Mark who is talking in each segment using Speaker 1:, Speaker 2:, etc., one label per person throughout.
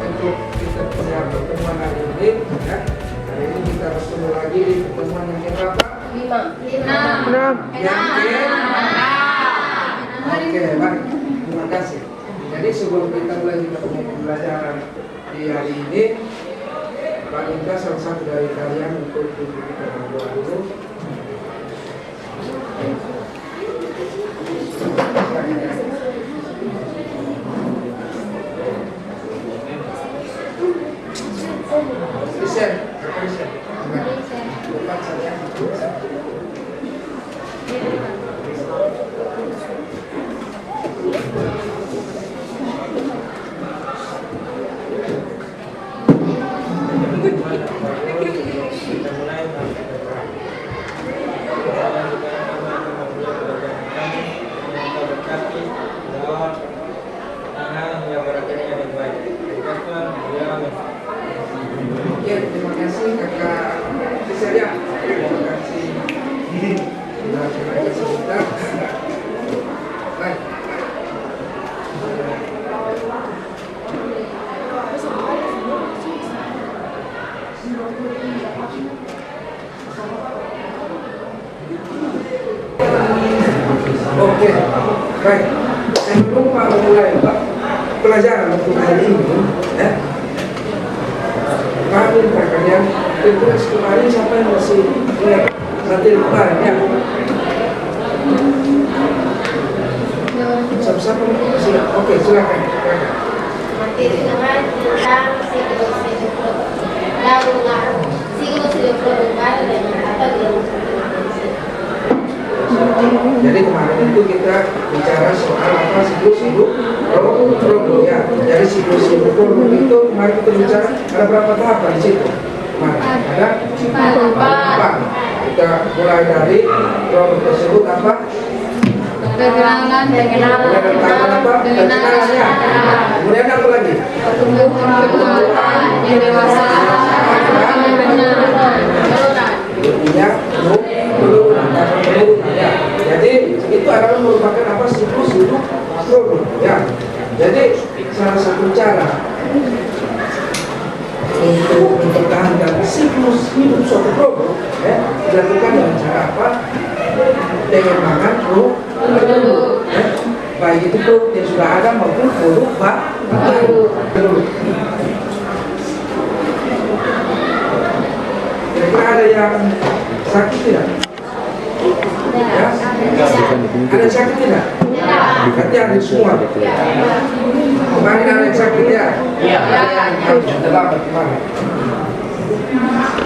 Speaker 1: untuk kita punya pertemuan hari ini. Ya. Hari ini kita bertemu lagi di pertemuan yang keberapa?
Speaker 2: 6.
Speaker 1: Yang Oke, baik. Terima kasih. Jadi sebelum kita mulai kita punya pembelajaran di hari ini, Pak Inka salah satu dari kalian untuk kita berdoa dulu. Listen, Depan saja. Oke, terima kasih kakak Fiseria. Terima kasih. Terima kasih kita. Baik. Oke, baik. Sebelum Pak memulai pelajaran untuk hari ini, ya. Kami kalian pilpres kemarin siapa yang masih ingat materi kemarin ya? Siapa masih? Oke, silakan.
Speaker 2: Materi kemarin tentang siklus hidup global dan apa
Speaker 1: Jadi kemarin itu kita bicara soal apa siklus hidup global ya. Jadi siklus hidup global itu kemarin kita bicara ada berapa tahapan di situ? Ada 4. Kita mulai dari global tersebut apa?
Speaker 2: Kenalan,
Speaker 1: Kenalannya. Kemudian apa lagi?
Speaker 2: pertumbuhan, dewasa,
Speaker 1: Ya, ya. Jadi itu adalah merupakan apa siklus hidup global. Ya. Jadi salah satu cara untuk mempertahankan siklus hidup suatu global ya, dilakukan dengan cara apa? Dengan makan produk ya. Baik itu produk yang sudah ada maupun produk baru. Kira-kira ada yang sakit tidak? Ya? Ada yang sakit tidak? Berarti ada semua. Kemarin ada yang sakit ya? Iya. Terlambat kemarin.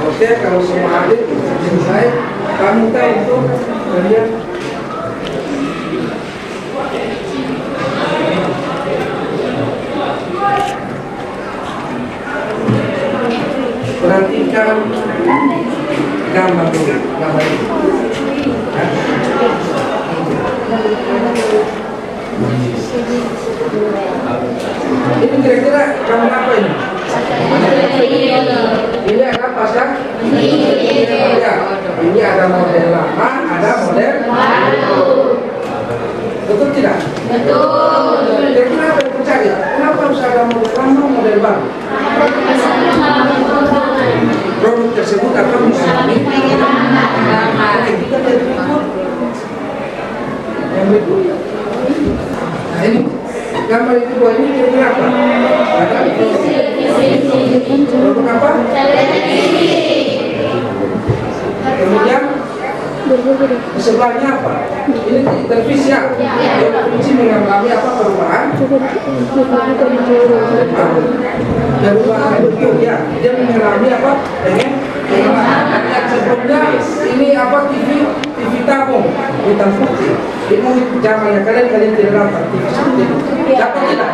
Speaker 1: Oke, kalau semua hadir selesai, kami minta untuk kalian perhatikan gambar dulu, gambar ini. Ini kira-kira gambar apa ini? Ini ada pasang? Ya, ini ada model lama, ada model baru. Betul tidak?
Speaker 2: Betul.
Speaker 1: Kira-kira apa yang terjadi? Kenapa harus ada model lama, model baru? Produk tersebut akan mengalami yang berikut. Nah ini gambar itu buat ini kira-kira apa? Ada produk apa? Kemudian di sebelahnya apa? Ini televisi ya. Televisi mengalami apa perubahan? Perubahan bentuk ya. Dia mengalami apa? Dengan perubahan. Yang sebelumnya ini apa? TV tabung hitam putih. Ini zamannya kalian tidak dapat TV seperti itu. Dapat tidak?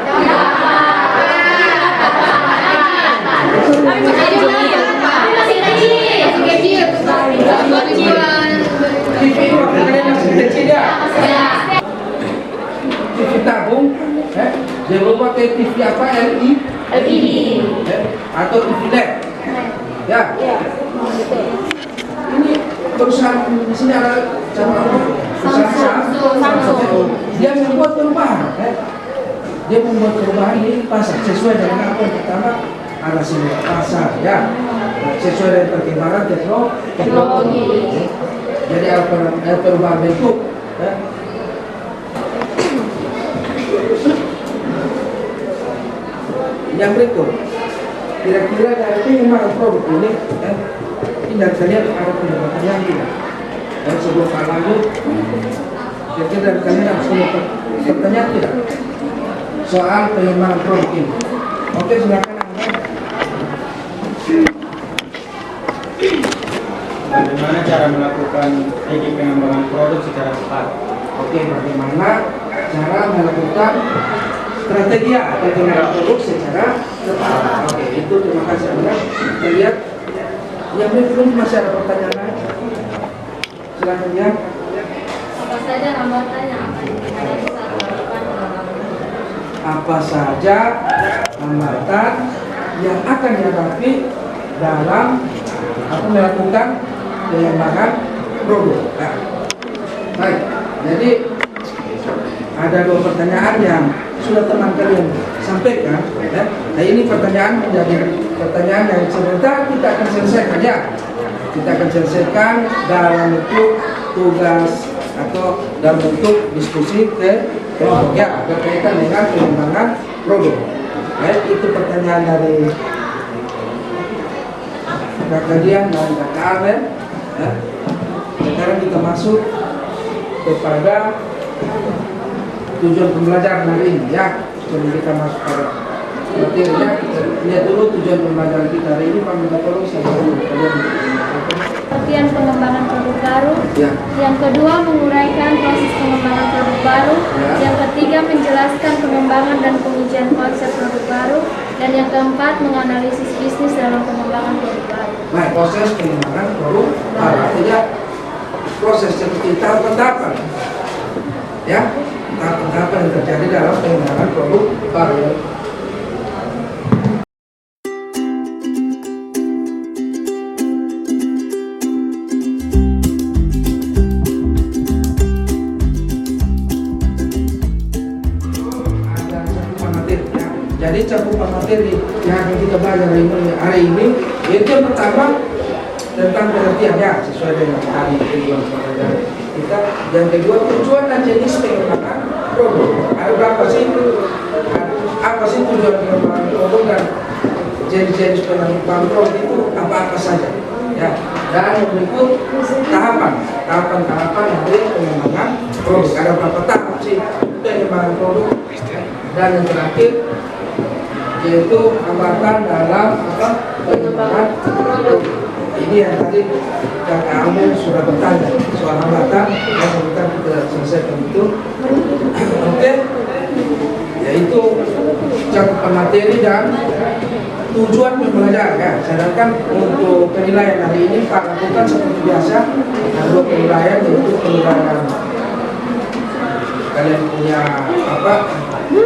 Speaker 1: TV waktu kalian masih kecil ya. TV tabung, dia berubah ke TV apa? LED, atau TV LED. Ya. Ini perusahaan di sini ada perusahaan Samsung. Dia membuat perubahan. dia membuat perubahan di pasar sesuai dengan apa yang pertama ada sinyal pasar ya, sesuai dengan perkembangan teknologi. Jadi ada perubahan bentuk ya. Yang berikut, kira-kira dari pengembangan produk ini ya, tidak kalian ada pendapatan yang tidak. Dan sebelum Pak lanjut, kira-kira dari kalian ada semua pertanyaan tidak soal pengembangan produk ini? Oke, silakan Anda.
Speaker 3: Bagaimana cara melakukan strategi pengembangan produk secara tepat?
Speaker 1: Oke, bagaimana cara melakukan strategi atau pengembangan produk secara tepat? Oke, itu terima kasih Anda. Kita lihat yang belum masih ada pertanyaan lain. Silakan ya.
Speaker 2: Apa saja hambatan yang akan dihadapi saat melakukan pengembangan?
Speaker 1: Apa saja hambatan yang akan dihadapi dalam melakukan pengembangan produk? Nah, baik, jadi ada dua pertanyaan yang sudah teman kalian sampaikan ya. Nah, ini pertanyaan menjadi pertanyaan yang sebentar kita akan selesaikan ya. Kita akan selesaikan dalam bentuk tugas atau dalam bentuk diskusi ke kelompok ya, berkaitan dengan pengembangan produk. Baik, itu pertanyaan dari Kakak Dian dan Kakak Arlen ya. Sekarang kita masuk kepada tujuan pembelajaran hari ini ya. Jadi kita masuk pada materinya. Kita lihat dulu tujuan pembelajaran kita hari ini. Pak minta tolong saya dulu kalian.
Speaker 2: Pengertian pengembangan produk baru.
Speaker 1: Ya.
Speaker 2: Yang kedua, menguraikan proses pengembangan produk baru.
Speaker 1: Ya.
Speaker 2: Yang ketiga, menjelaskan pengembangan dan pengujian konsep produk baru. Dan yang keempat, menganalisis bisnis dalam pengembangan produk baru.
Speaker 1: Baik, proses pengembangan produk baru artinya proses seperti tahapan-tahapan ya, tahapan-tahapan yang terjadi dalam pengembangan produk baru. Jadi cakupan materi yang akan kita belajar hari ini itu yang pertama tentang pengertian ya, sesuai dengan hari tujuan pembelajaran kita. Yang kedua, tujuan dan jenis pengembangan produk. Ada berapa sih? Apa sih tujuan pengembangan produk dan jenis-jenis pengembangan produk itu apa-apa saja? Ya. Dan yang berikut tahapan dari pengembangan produk. Ada berapa tahap sih pengembangan produk? Dan yang terakhir yaitu hambatan dalam pengembangan produk. Ini yang tadi Kakak Amel sudah bertanya soal hambatan yang sebentar kita selesaikan itu. Oke, yaitu cakupan materi dan tujuan pembelajaran ya. Sedangkan untuk penilaian hari ini Pak lakukan seperti biasa ada dua penilaian, yaitu penilaian kalian punya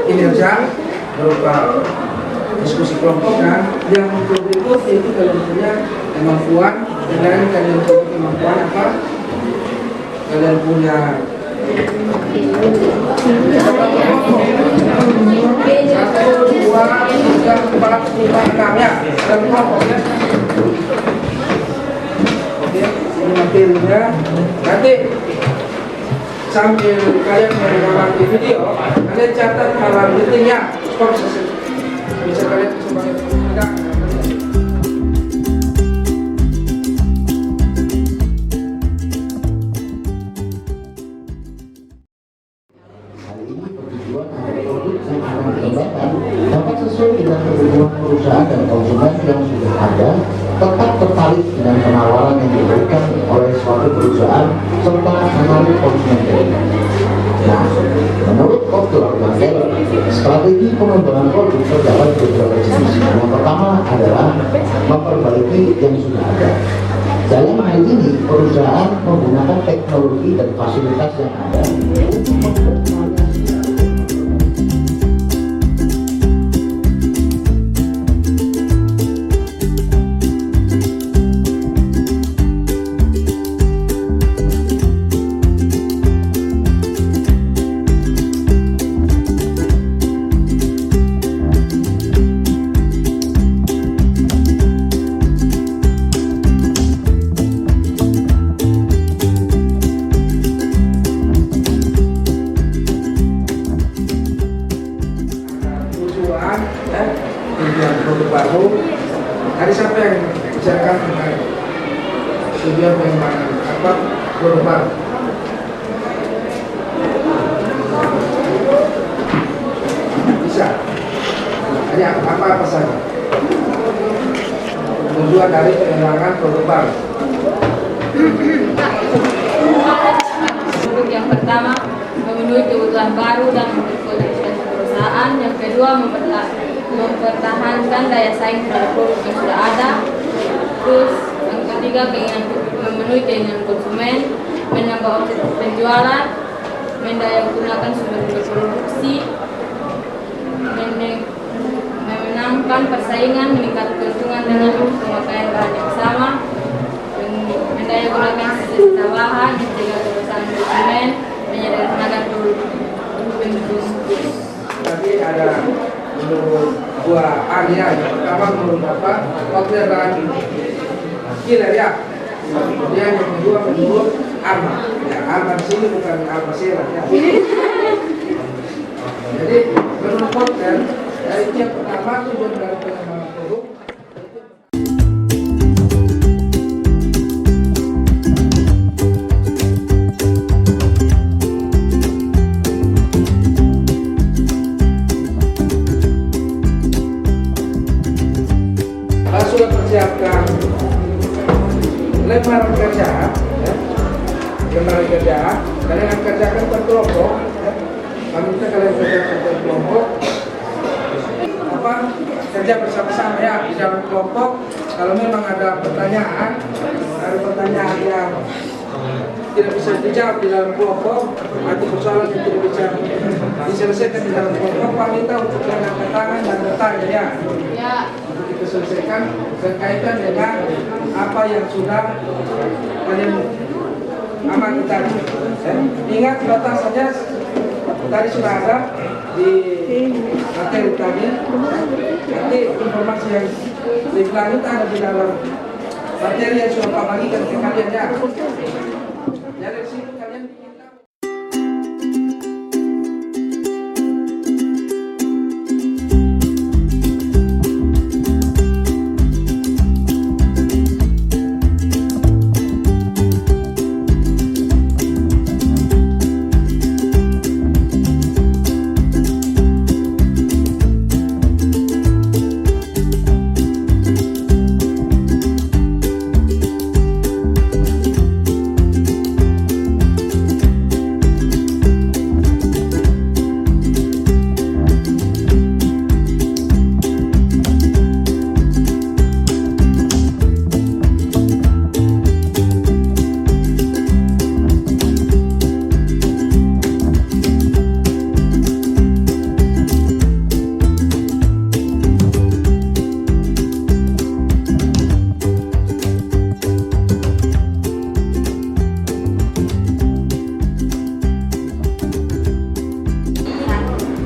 Speaker 1: kinerja berupa diskusi kelompok, dan yang berikut yaitu kalian punya kemampuan, dan kalian punya kemampuan apa? Kalian punya 1, 2, 3, 4, 5, 6 ya, dan kelompoknya. Oke, ini materinya. Nanti sambil kalian mengamati video, kalian catat hal pentingnya. Bisa kalian sebagai pengguna.
Speaker 4: Hari ini pertujuan agar produk yang akan dikembangkan dapat sesuai dengan kebutuhan perusahaan dan konsumen yang sudah ada, tetap tertarik dengan penawaran yang diberikan oleh suatu perusahaan serta menarik konsumen tadi. Nah, menurut Dr. Bangkel, strategi pengembangan produk terdapat beberapa jenis. Yang pertama adalah memperbaiki yang sudah ada. Dalam hal ini, perusahaan menggunakan teknologi dan fasilitas yang ada untuk memperbaiki.
Speaker 1: tujuan produk baru. Hari siapa yang bicarakan tentang tujuan pengembangan produk baru? Bisa. Jadi apa saja tujuan dari pengembangan produk baru?
Speaker 5: Produk yang pertama memenuhi kebutuhan baru dan memperkuat perusahaan. Yang kedua mempertahankan daya saing terhadap produk yang sudah ada. Terus yang ketiga memenuhi keinginan konsumen, menambah omset penjualan, mendayagunakan sumber produksi, memenangkan persaingan, meningkatkan keuntungan dengan pemakaian bahan yang sama, mendayagunakan sisa lahan, mencegah kerusakan konsumen, menyederhanakan penduduk.
Speaker 1: Tadi ada menurut dua area. Yang pertama menurut Bapak, waktu yang lagi kira ya. Kemudian yang kedua menurut Arma. Ya, Arma di sini bukan Arma Sera ya. Jadi menurut Kotter, yang pertama tujuan dari pengembangan produk. Sudah persiapkan lembar kerja, ya. Lembar kerja, kalian akan kerjakan per kelompok, ya. Kami minta kalian kerjakan per kelompok, kerja bersama-sama ya di dalam kelompok. Kalau memang ada pertanyaan yang tidak bisa dijawab di dalam kelompok atau persoalan yang tidak bisa diselesaikan di dalam kelompok, Pak minta untuk kalian angkat tangan dan bertanya ya.
Speaker 5: Ya.
Speaker 1: Kita selesaikan berkaitan dengan apa yang sudah kalian amati tadi. Ingat batasannya tadi sudah ada di materi tadi. Nanti informasi yang lebih lanjut ada di dalam materi yang sudah Pak bagikan ke kalian ya. Dari situ kalian bikin tahu.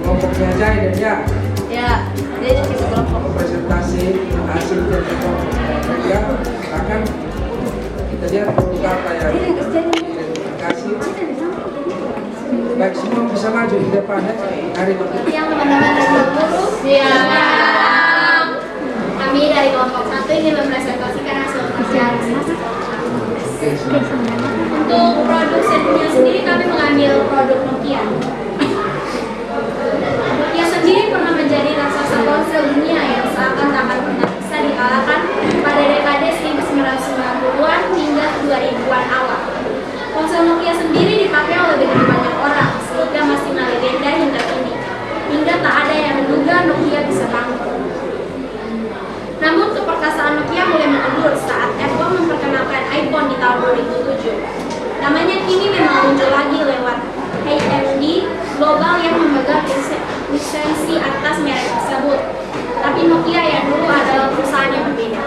Speaker 1: Kelompoknya aja ya.
Speaker 5: Ya, jadi kita kelompok.
Speaker 1: Presentasi hasil dari kelompok mereka akan kita lihat produk apa yang kasih. Baik, semua bisa maju di depannya. Hari ini.
Speaker 2: Yang teman-teman dan guru, siap. Kami dari kelompok 1 ingin mempresentasikan hasil kerja. Untuk produksinya sendiri kami mengambil produk Nokia. Nokia sendiri pernah menjadi raksasa ponsel dunia yang seakan tak akan pernah bisa dikalahkan pada dekade 1990-an hingga 2000-an awal. Ponsel Nokia sendiri dipakai oleh begitu banyak orang sehingga masih melegenda hingga kini. Hingga tak ada yang menduga Nokia bisa bangkrut. Namun keperkasaan Nokia mulai mengendur saat Apple memperkenalkan iPhone di tahun 2007. Namanya kini memang muncul lagi lewat AMD Global yang memegang lisensi atas merek tersebut. Tapi Nokia yang dulu adalah perusahaan yang berbeda.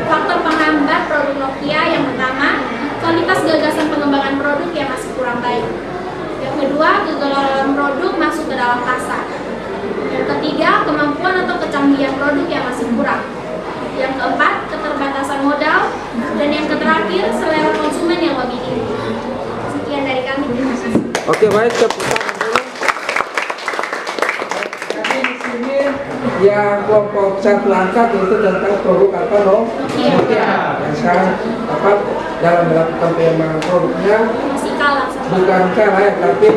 Speaker 2: Faktor penghambat produk Nokia yang pertama, kualitas gagasan pengembangan produk yang masih kurang baik. Yang kedua, kegagalan produk masuk ke dalam pasar. Yang ketiga, kemampuan atau kecanggihan produk yang masih kurang. Yang keempat, keterbatasan modal. Dan yang terakhir, selera konsumen yang lebih tinggi. Sekian dari kami. Terima kasih.
Speaker 1: Oke, baik, tepuk tangan dulu. Jadi di sini yang yang kelompok satu angkat itu tentang produk apa Nokia. Yang sekarang apa dalam melakukan pengembangan produknya
Speaker 2: Masih kalah sama.
Speaker 1: bukan kalah ya, tapi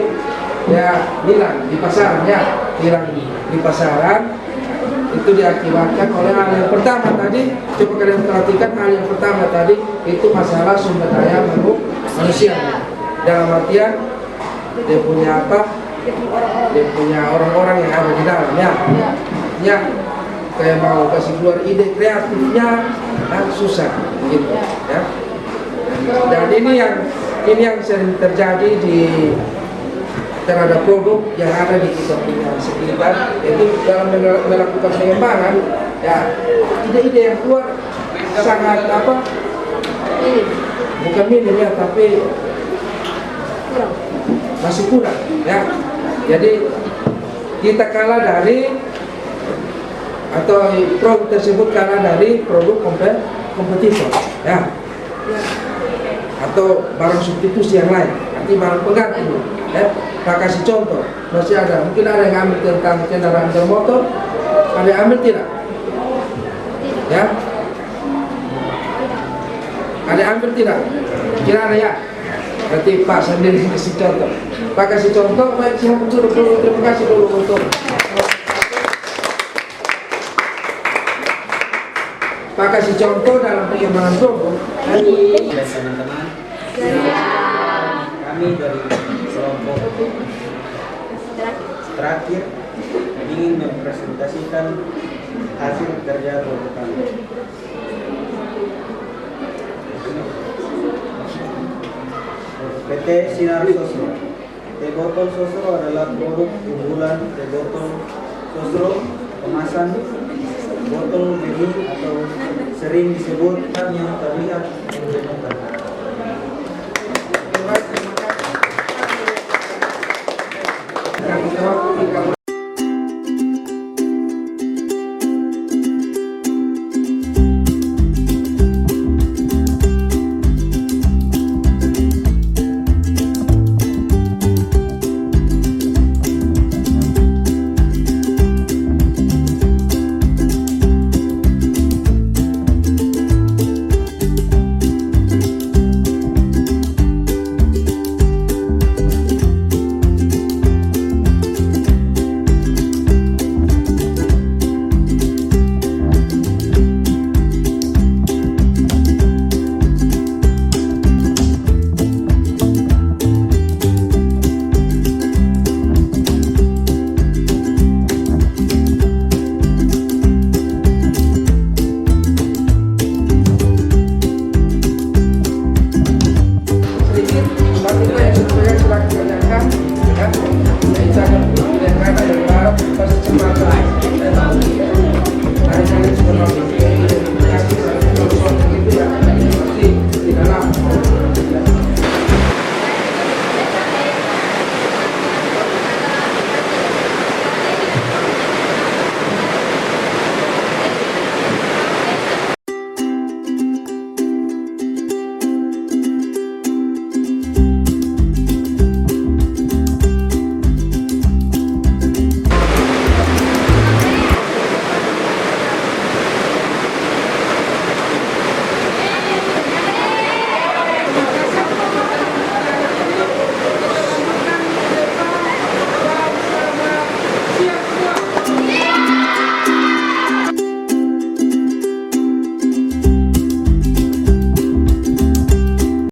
Speaker 1: ya hilang di pasaran ya, hilang di pasaran. Itu diakibatkan oleh hal yang pertama tadi, coba kalian perhatikan hal yang pertama tadi itu masalah sumber daya manusia. Dalam artian dia punya apa? Dia punya orang-orang yang ada di dalamnya. Ya, kayak mau kasih keluar ide kreatifnya, susah gitu ya. Dan ini yang sering terjadi di terhadap produk yang ada di kita punya sekitar, itu dalam melakukan pengembangan ya ide-ide yang keluar sangat apa, bukan minim ya, tapi masih kurang ya. Jadi kita kalah dari atau produk tersebut kalah dari produk kompetitor ya, atau barang substitusi yang lain, nanti barang pengganti ya. Kita kasih contoh, masih ada, mungkin ada yang ambil tentang kendaraan bermotor, ada yang ambil tidak? Ya? Ada yang ambil tidak? Kira ada ya? Berarti Pak sendiri kasih contoh. Pak kasih contoh, baik siapa dulu, terima kasih dulu untuk Pak kasih contoh dalam pengembangan produk.
Speaker 3: Baik teman-teman, kami dari kelompok terakhir ingin mempresentasikan hasil kerja produk kami. PT Sinar Sosro. Teh botol Sosro adalah produk unggulan teh botol Sosro kemasan botol bening atau sering disebut yang terlihat membingungkan.